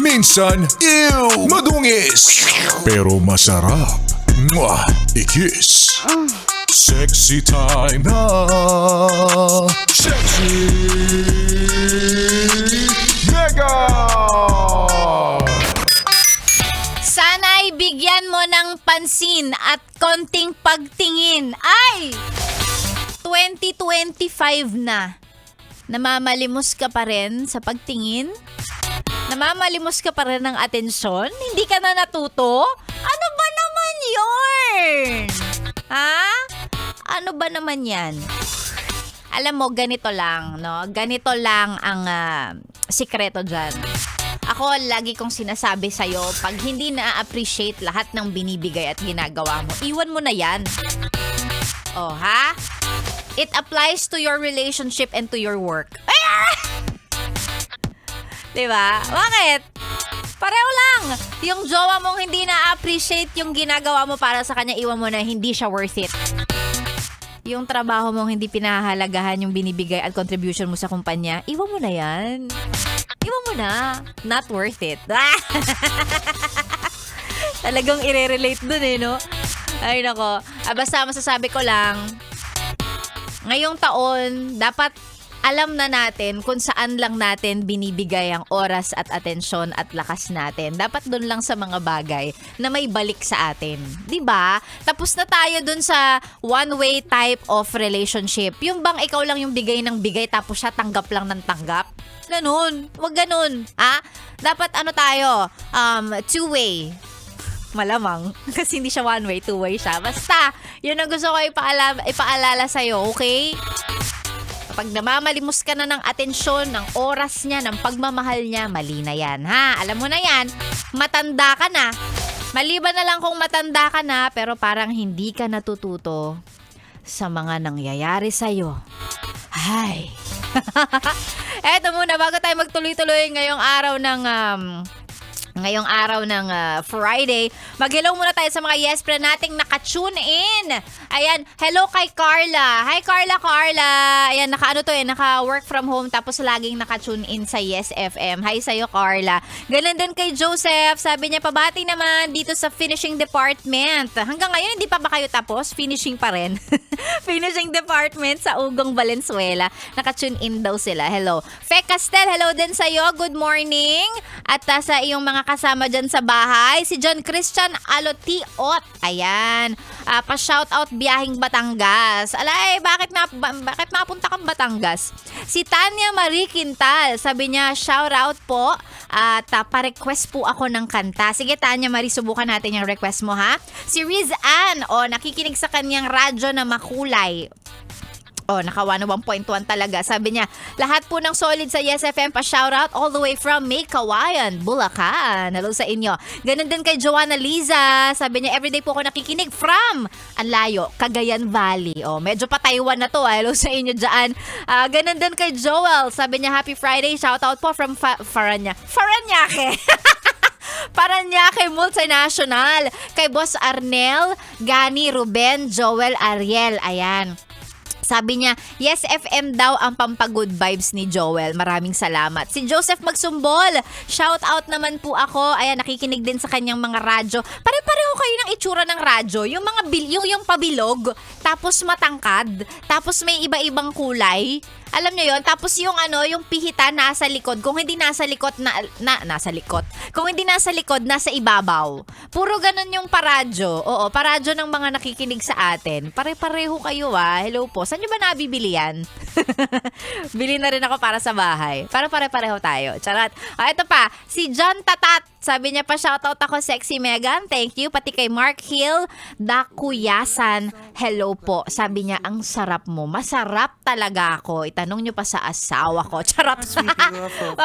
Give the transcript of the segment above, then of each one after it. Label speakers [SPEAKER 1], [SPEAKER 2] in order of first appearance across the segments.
[SPEAKER 1] Minsan, ew, madungis. Pero masarap. Mwah, i-kiss. Sexy time na. Sexy Mega!
[SPEAKER 2] Sana'y bigyan mo ng pansin at konting pagtingin. Ay! 2025 na. Namamalimos ka pa rin sa pagtingin? Namamalimos ka pa rin ng atensyon? Hindi ka na natuto? Ano ba naman yun? Ha? Ano ba naman yan? Alam mo, ganito lang, no? Ganito lang ang sikreto dyan. Ako, lagi kong sinasabi sa'yo, pag hindi na-appreciate lahat ng binibigay at ginagawa mo, iwan mo na yan. Oh, ha? It applies to your relationship and to your work. Ay! Diba? Bakit? Pareho lang. Yung jowa mong hindi na-appreciate yung ginagawa mo para sa kanya, iwan mo na, hindi siya worth it. Yung trabaho mong hindi pinahahalagahan yung binibigay at contribution mo sa kumpanya, iwan mo na yan. Iwan mo na. Not worth it. Talagang i-relate dun no? Ay nako. Basta masasabi ko lang, ngayong taon, dapat alam na natin kung saan lang natin binibigay ang oras at atensyon at lakas natin. Dapat doon lang sa mga bagay na may balik sa atin. 'Di ba? Tapos na tayo doon sa one-way type of relationship. Yung bang ikaw lang yung bigay ng bigay tapos siya tanggap lang ng tanggap. Ganun. Wag ganun. Dapat tayo? Two-way. Malamang. Kasi hindi siya one-way, two-way siya. Basta, yun ang gusto ko ipaalala sa'yo, okay? Kapag namamalimos ka na ng atensyon, ng oras niya, ng pagmamahal niya, mali na yan, ha? Alam mo na yan, matanda ka na. Maliban na lang kung matanda ka na, pero parang hindi ka natututo sa mga nangyayari sa'yo. Ay. Eto muna, bago tayo magtuloy-tuloy ngayong araw ng Friday. Mag-hello muna tayo sa mga yes friend nating naka-tune in. Ayan, hello kay Carla. Hi Carla. Ayan, naka-work from home tapos laging naka-tune in sa Yes FM. Hi sa'yo Carla. Ganun din kay Joseph. Sabi niya, pabati naman dito sa finishing department. Hanggang ngayon, hindi pa ba kayo tapos? Finishing pa rin. Finishing department sa Ugong Valenzuela. Naka-tune in daw sila. Hello. Fe Castel, hello din sa'yo. Good morning. At sa iyong mga kasama dyan sa bahay, si John Christian Alotiot. Ayan. Pa-shoutout biyahing Batangas. Alay, bakit napunta kang Batangas? Si Tanya Marie Quintal, sabi niya, shoutout po at pa-request po ako ng kanta. Sige Tanya Marie, subukan natin yung request mo ha. Si Riz Ann, nakikinig sa kanyang radyo na makulay. Naka 101.1 talaga. Sabi niya, lahat po ng solid sa Yes FM pa-shoutout all the way from May Kawayan, Bulacan. Hello sa inyo. Ganun din kay Joanna Liza. Sabi niya, everyday po ako nakikinig from Anlayo, Cagayan Valley. Medyo pa Taiwan na to. Hello sa inyo dyan. Ganun din kay Joel. Sabi niya, happy Friday. Shoutout po from Paranaque. Paranaque Multinational. Kay Boss Arnel, Gani, Ruben, Joel, Ariel. Ayan. Sabi niya, Yes FM daw ang pampagood vibes ni Joel. Maraming salamat. Si Joseph Magsumbol, shout out naman po ako. Ayan, nakikinig din sa kanyang mga radyo. Pare-pareho kayo ng itsura ng radyo. Yung mga yung pabilog, tapos matangkad, tapos may iba-ibang kulay. Alam niyo yon, tapos yung yung pihita nasa likod. Kung hindi nasa likod nasa likod. Kung hindi nasa likod, nasa ibabaw. Puro ganun yung paradyo. Oo, paradyo ng mga nakikinig sa atin. Pare-pareho kayo Hello po. Saan niyo ba nabibili yan? Bili na rin ako para sa bahay. Para pare-pareho tayo. Charot. Ito pa, si John Tatat. Sabi niya pa, shoutout ako, Sexy Megan. Thank you. Pati kay Mark Hill, Dakuyasan. Hello po. Sabi niya, ang sarap mo. Masarap talaga ako. Itanong niyo pa sa asawa ko. Charot.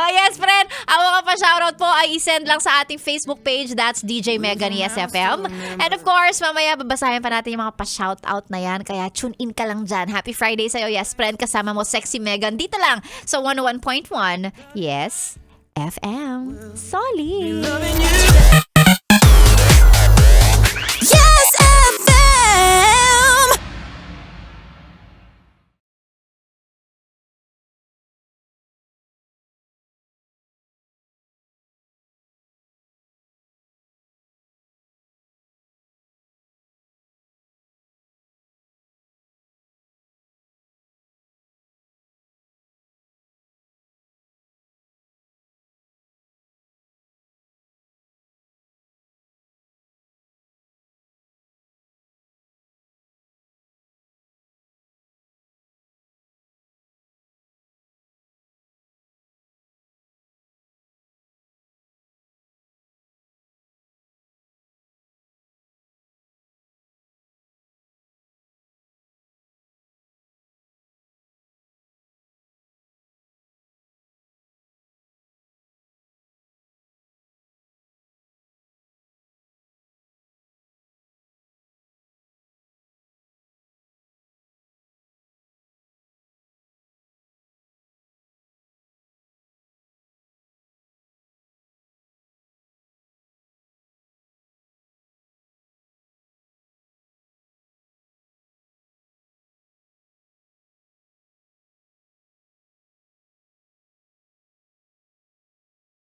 [SPEAKER 2] Yes, friend. Ang mga pa-shoutout po ay isend lang sa ating Facebook page. That's DJ Megan Yes FM. And of course, mamaya babasahin pa natin yung mga pa-shoutout na yan. Kaya tune in ka lang dyan. Happy Friday sa'yo, yes, friend. Kasama mo, Sexy Megan. Dito lang sa 101.1. Yes FM. Solid.